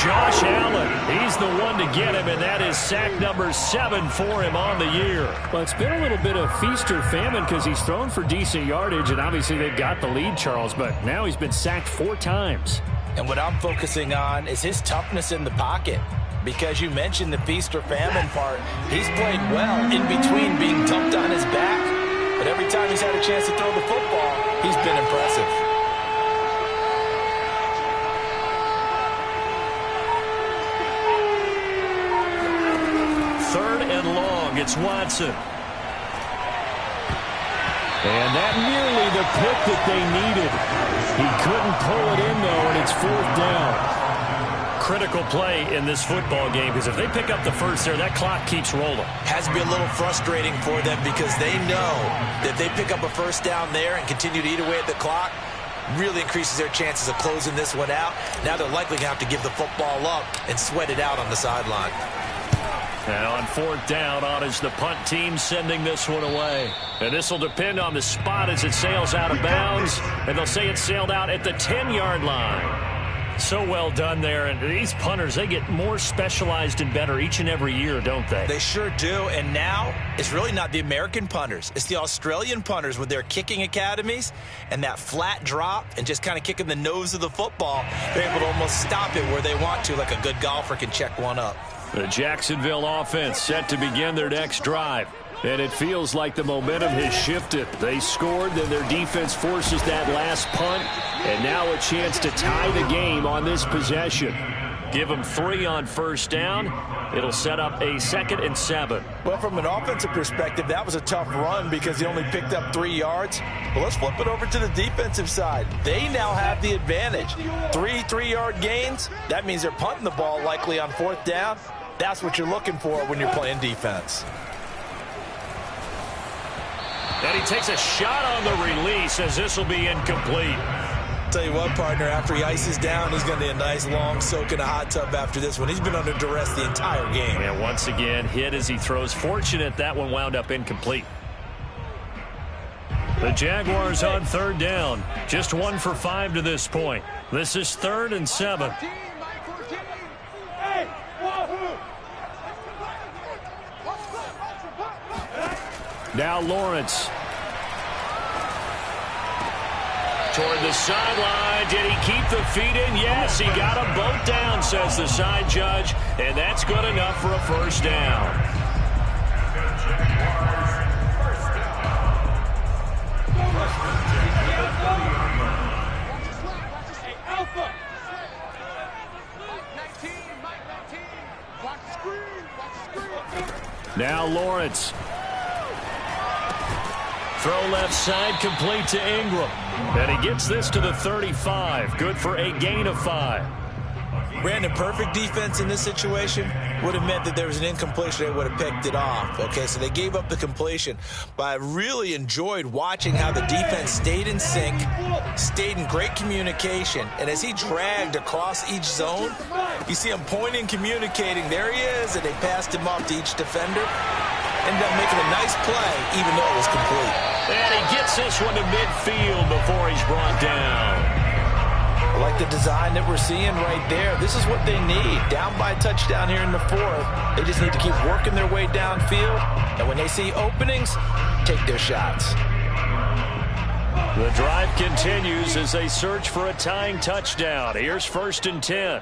Josh Allen, he's the one to get him, and that is sack number 7 for him on the year. Well, it's been a little bit of feast or famine because he's thrown for decent yardage, and obviously they've got the lead, Charles, but now he's been sacked 4 times. And what I'm focusing on is his toughness in the pocket. Because you mentioned the feast or famine part. He's played well in between being dumped on his back. But every time he's had a chance to throw the football, he's been impressive. Third and long, it's Watson. And that nearly the pick that they needed. He couldn't pull it in, though, and it's fourth down. Critical play in this football game, because if they pick up the first there, that clock keeps rolling. Has to be a little frustrating for them because they know that if they pick up a first down there and continue to eat away at the clock, really increases their chances of closing this one out. Now they're likely going to have to give the football up and sweat it out on the sideline. Now on fourth down, on is the punt team sending this one away. And this will depend on the spot as it sails out of bounds. And they'll say it sailed out at the 10-yard line. So well done there. And these punters, they get more specialized and better each and every year, don't they? They sure do. And now it's really not the American punters. It's the Australian punters with their kicking academies and that flat drop and just kind of kicking the nose of the football. They're able to almost stop it where they want to, like a good golfer can check one up. The Jacksonville offense set to begin their next drive. And it feels like the momentum has shifted. They scored, then their defense forces that last punt. And now a chance to tie the game on this possession. Give them 3 on first down. It'll set up a 2nd and 7. Well, from an offensive perspective, that was a tough run because he only picked up 3 yards. But let's flip it over to the defensive side. They now have the advantage. 3 3-yard gains. That means they're punting the ball likely on fourth down. That's what you're looking for when you're playing defense. And he takes a shot on the release as this will be incomplete. Tell you what, partner, after he ices down, he's going to need a nice long soak in a hot tub after this one. He's been under duress the entire game. And once again, hit as he throws. Fortunate that one wound up incomplete. The Jaguars on third down. Just 1 for 5 to this point. This is 3rd and 7. Now Lawrence. Toward the sideline. Did he keep the feet in? Yes, he got them both down, says the side judge. And that's good enough for a first down. Now Lawrence. Throw left side, complete to Ingram. And he gets this to the 35. Good for a gain of 5. Brandon, perfect defense in this situation would have meant that there was an incompletion. They would have picked it off. Okay, so they gave up the completion. But I really enjoyed watching how the defense stayed in sync, stayed in great communication. And as he dragged across each zone, you see him pointing, communicating. There he is, and they passed him off to each defender. Ended up making a nice play, even though it was complete. And he gets this one to midfield before he's brought down. I like the design that we're seeing right there. This is what they need. Down by a touchdown here in the 4th. They just need to keep working their way downfield. And when they see openings, take their shots. The drive continues as they search for a tying touchdown. Here's 1st and 10.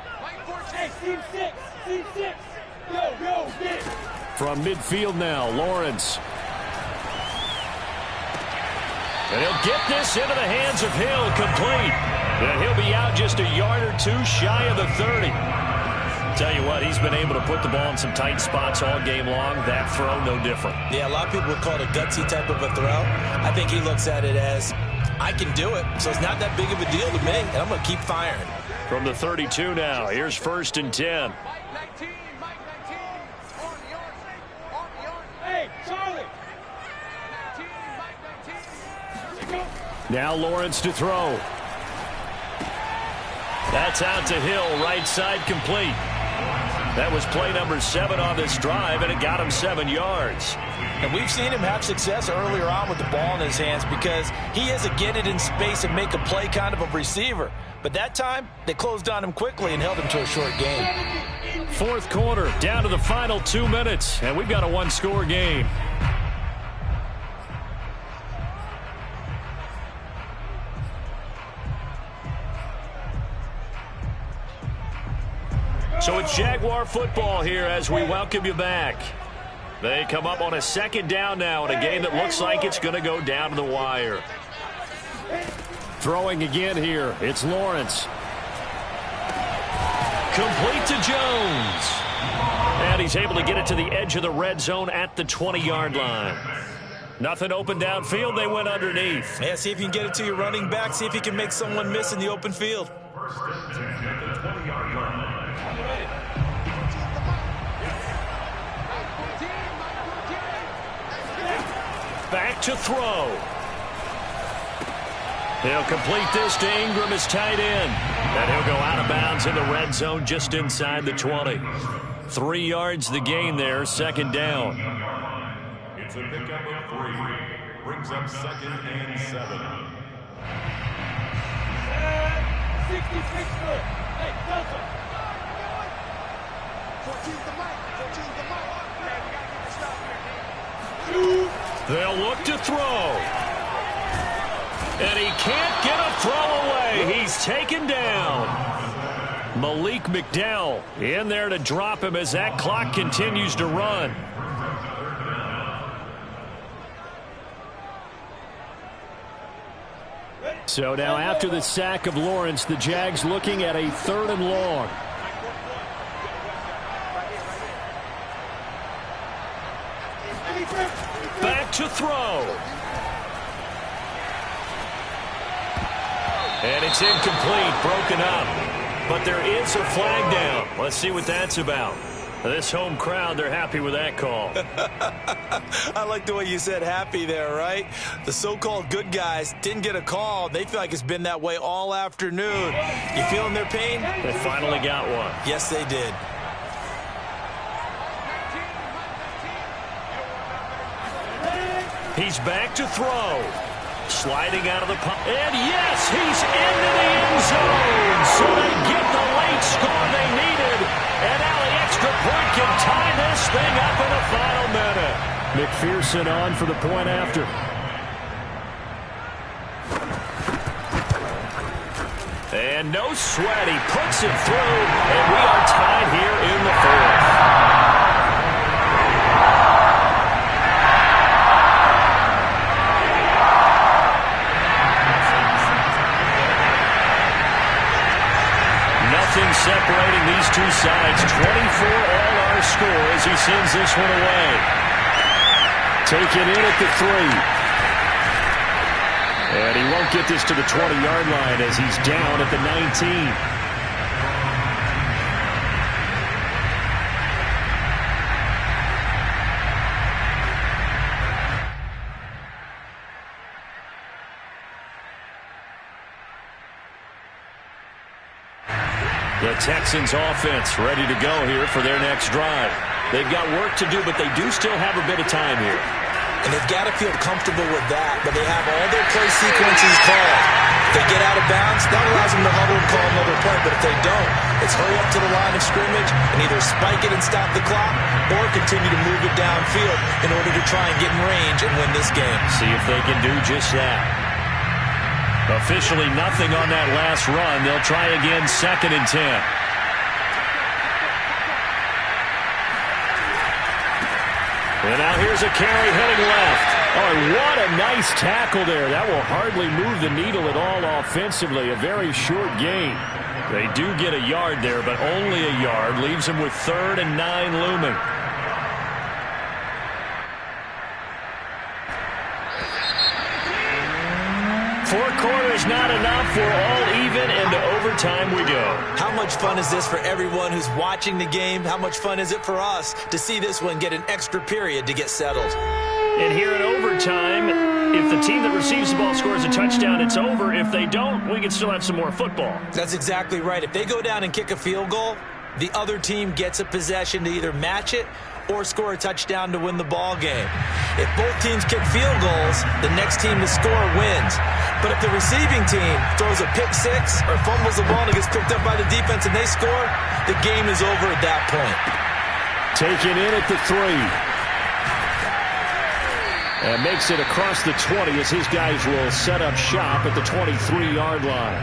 From midfield now, Lawrence. And he'll get this into the hands of Hill, complete. And he'll be out just a yard or 2 shy of the 30. Tell you what, he's been able to put the ball in some tight spots all game long. That throw, no different. Yeah, a lot of people would call it a gutsy type of a throw. I think he looks at it as, I can do it, so it's not that big of a deal to me, and I'm going to keep firing. From the 32 now, here's 1st and 10. Now Lawrence to throw. That's out to Hill, right side complete. That was play number 7 on this drive, and it got him 7 yards. And we've seen him have success earlier on with the ball in his hands because he is a get it in space and make a play kind of a receiver. But that time, they closed on him quickly and held him to a short game. 4th quarter, down to the final 2 minutes, and we've got a 1-score game. So it's Jaguar football here as we welcome you back. They come up on a second down now in a game that looks like it's going to go down to the wire. Throwing again here. It's Lawrence. Complete to Jones. And he's able to get it to the edge of the red zone at the 20-yard line. Nothing open downfield. They went underneath. Yeah, see if you can get it to your running back. See if you can make someone miss in the open field. First and 10 at the 20-yard line. Back to throw. He'll complete this to Ingram, his tight end. And he'll go out of bounds in the red zone just inside the 20. 3 yards the gain there, second down. It's a pickup of 3. Brings up second and 7. 66 foot. Hey, Delta. 14's the mic. 14's the mic. Hey, we got to get the stop here. They'll look to throw. And he can't get a throw away. He's taken down. Malik McDowell in there to drop him as that clock continues to run. So now after the sack of Lawrence, the Jags looking at a 3rd and long. Back to throw. And it's incomplete, broken up. But there is a flag down. Let's see what that's about. This home crowd, they're happy with that call. I like the way you said happy there, right? The so-called good guys didn't get a call. They feel like it's been that way all afternoon. You feeling their pain? They finally got one. Yes, they did. He's back to throw. Sliding out of the punt. And yes, he's into the end zone. So they get the late score they needed. And now the extra point can tie this thing up in the final minute. McPherson on for the point after. And no sweat. He puts it through. And we are tied here in the 4th. Nothing separating these two sides. 24 all our score as he sends this one away. Taken in at the 3. And he won't get this to the 20-yard line as he's down at the 19. The Texans offense ready to go here for their next drive. They've got work to do, but they do still have a bit of time here. And they've got to feel comfortable with that, but they have all their play sequences called. If they get out of bounds, that allows them to huddle and call another play, but if they don't, it's hurry up to the line of scrimmage and either spike it and stop the clock or continue to move it downfield in order to try and get in range and win this game. See if they can do just that. Officially nothing on that last run. They'll try again, 2nd and 10. And now here's a carry heading left. Oh, what a nice tackle there. That will hardly move the needle at all offensively. A very short gain. They do get a yard there, but only a yard. Leaves them with 3rd and 9 looming. Four quarters not enough. We're all even, and to overtime we go. How much fun is this for everyone who's watching the game? How much fun is it for us to see this one get an extra period to get settled? And here in overtime, if the team that receives the ball scores a touchdown, it's over. If they don't, we can still have some more football. That's exactly right. If they go down and kick a field goal, the other team gets a possession to either match it or score a touchdown to win the ball game. If both teams kick field goals, the next team to score wins. But if the receiving team throws a pick six or fumbles the ball and it gets picked up by the defense and they score, the game is over at that point. Taken in at the 3. And makes it across the 20 as his guys will set up shop at the 23-yard line.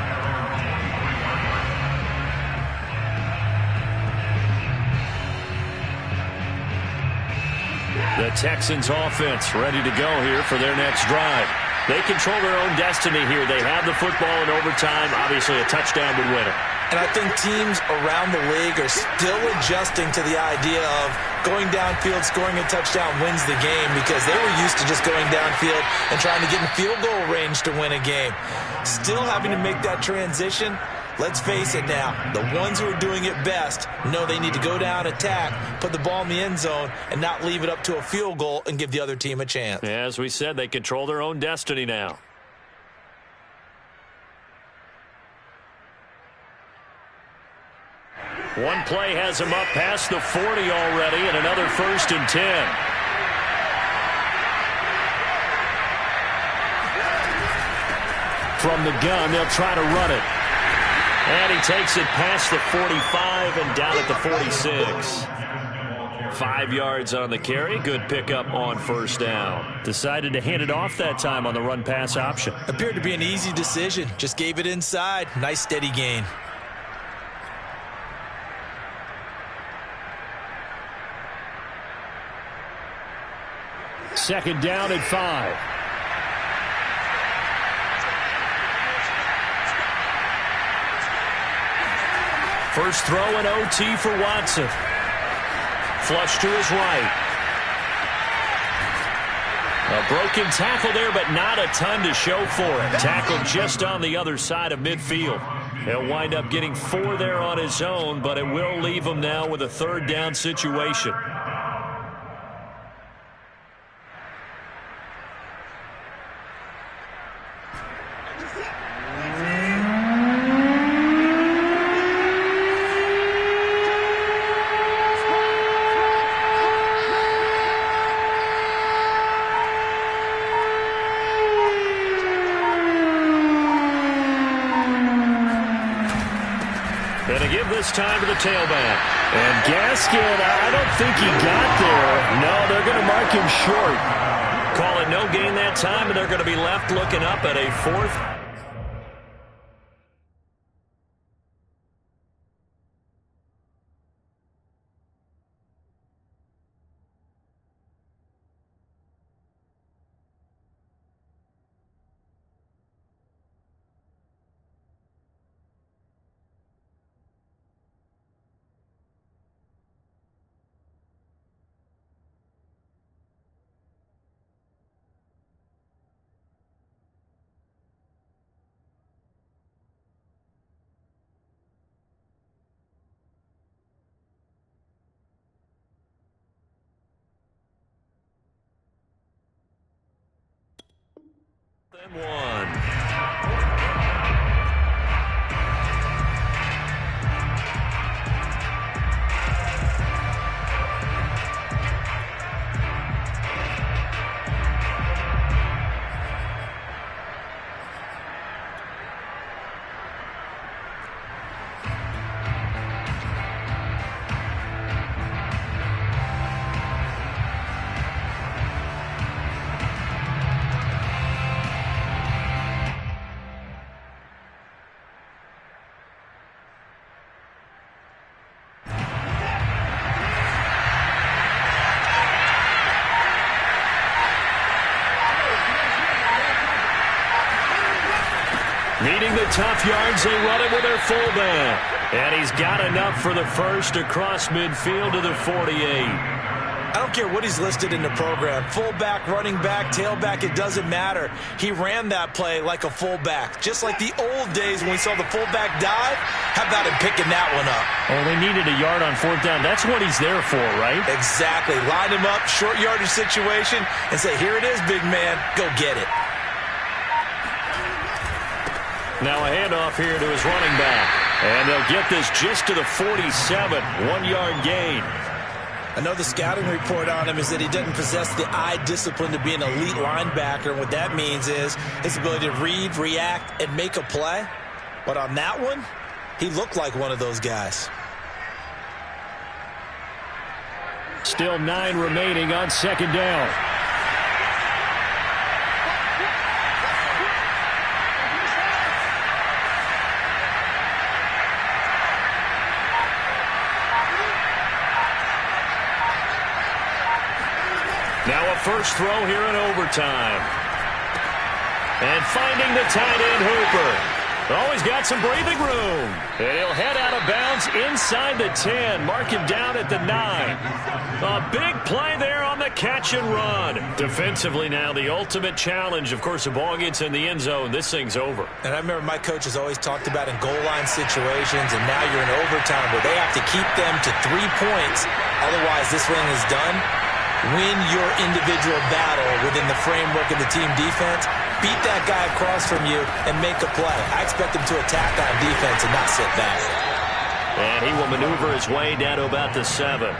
The Texans offense ready to go here for their next drive. They control their own destiny here. They have the football in overtime. Obviously, a touchdown would win it. And I think teams around the league are still adjusting to the idea of going downfield, scoring a touchdown wins the game, because they were used to just going downfield and trying to get in field goal range to win a game. Still having to make that transition. Let's face it now, the ones who are doing it best know they need to go down, attack, put the ball in the end zone, and not leave it up to a field goal and give the other team a chance. As we said, they control their own destiny now. One play has him up past the 40 already, and another 1st and 10. From the gun, they'll try to run it. And he takes it past the 45 and down at the 46. 5 yards on the carry. Good pickup on 1st down. Decided to hand it off that time on the run-pass option. Appeared to be an easy decision. Just gave it inside. Nice steady gain. Second down and 5. First throw and OT for Watson. Flush to his right. A broken tackle there, but not a ton to show for it. Tackled just on the other side of midfield. He'll wind up getting 4 there on his own, but it will leave him now with a 3rd down situation. This time to the tailback. And Gaskin, I don't think he got there. No, they're going to mark him short. Call it no gain that time, and they're going to be left looking up at a 4th. And 1. Needing the tough yards, they run it with their fullback. And he's got enough for the first across midfield to the 48. I don't care what he's listed in the program. Fullback, running back, tailback, it doesn't matter. He ran that play like a fullback. Just like the old days when we saw the fullback dive. How about him picking that one up? Oh, they needed a yard on 4th down. That's what he's there for, right? Exactly. Line him up, short yardage situation, and say, here it is, big man. Go get it. Now a handoff here to his running back. And they'll get this just to the 47. 1-yard gain. I know the scouting report on him is that he doesn't possess the eye discipline to be an elite linebacker. And what that means is his ability to read, react, and make a play. But on that one, he looked like one of those guys. Still 9 remaining on 2nd down. first throw here in overtime. And finding the tight end Hooper. Oh, he's got some breathing room. And he'll head out of bounds inside the 10. Mark him down at the 9. A big play there on the catch and run. Defensively now, the ultimate challenge. Of course, the ball gets in the end zone. This thing's over. And I remember my coaches always talked about in goal line situations, and now you're in overtime where they have to keep them to 3 points. Otherwise, this thing is done. Win your individual battle within the framework of the team defense. Beat that guy across from you and make a play. I expect him to attack on defense and not sit back. And he will maneuver his way down to about the 7.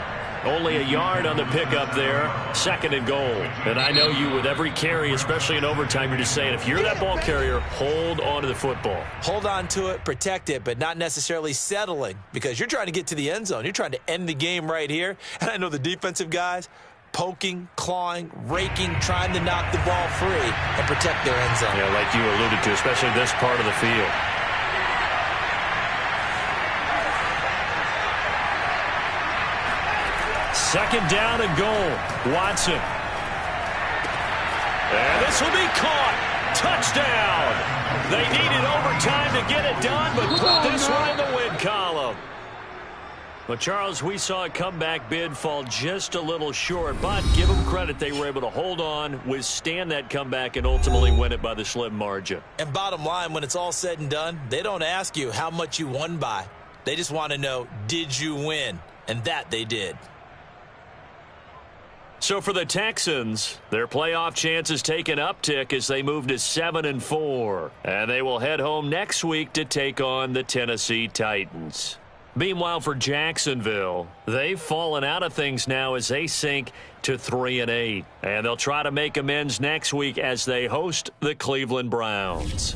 Only a yard on the pickup there. 2nd and goal. And I know you, with every carry, especially in overtime, you're just saying, if you're that ball carrier, hold on to the football. Hold on to it, protect it, but not necessarily settling, because you're trying to get to the end zone. You're trying to end the game right here. And I know the defensive guys, poking, clawing, raking, trying to knock the ball free and protect their end zone. Yeah, like you alluded to, especially this part of the field. Second down and goal. Watson. And this will be caught. Touchdown. They needed overtime to get it done, but put this one in the win column. But, Charles, we saw a comeback bid fall just a little short, but give them credit. They were able to hold on, withstand that comeback, and ultimately win it by the slim margin. And bottom line, when it's all said and done, they don't ask you how much you won by. They just want to know, did you win? And that they did. So for the Texans, their playoff chances take an uptick as they move to 7-4. And they will head home next week to take on the Tennessee Titans. Meanwhile, for Jacksonville, they've fallen out of things now as they sink to 3-8. And they'll try to make amends next week as they host the Cleveland Browns.